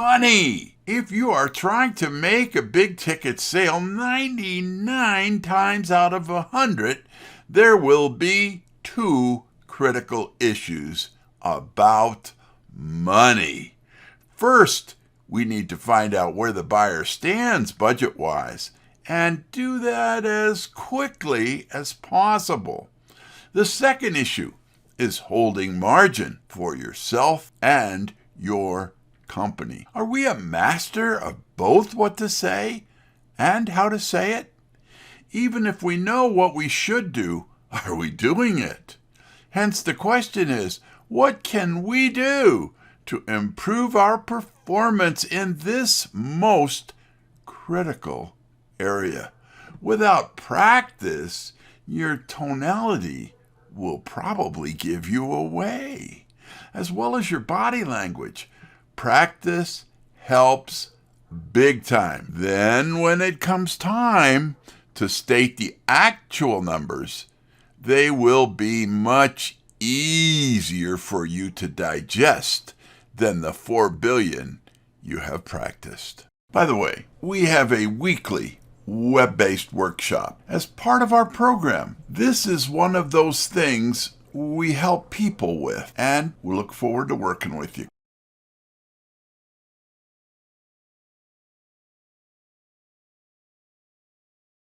money. If you are trying to make a big ticket sale 99 times out of 100, there will be two critical issues about money. First, we need to find out where the buyer stands budget-wise and do that as quickly as possible. The second issue is holding margin for yourself and your company. Are we a master of both what to say and how to say it? Even if we know what we should do, are we doing it? Hence the question is, what can we do to improve our performance in this most critical area? Without practice, your tonality will probably give you away, as well as your body language. Practice helps big time. Then when it comes time to state the actual numbers, they will be much easier for you to digest than the 4 billion you have practiced. By the way, we have a weekly web-based workshop as part of our program. This is one of those things we help people with, and we look forward to working with you.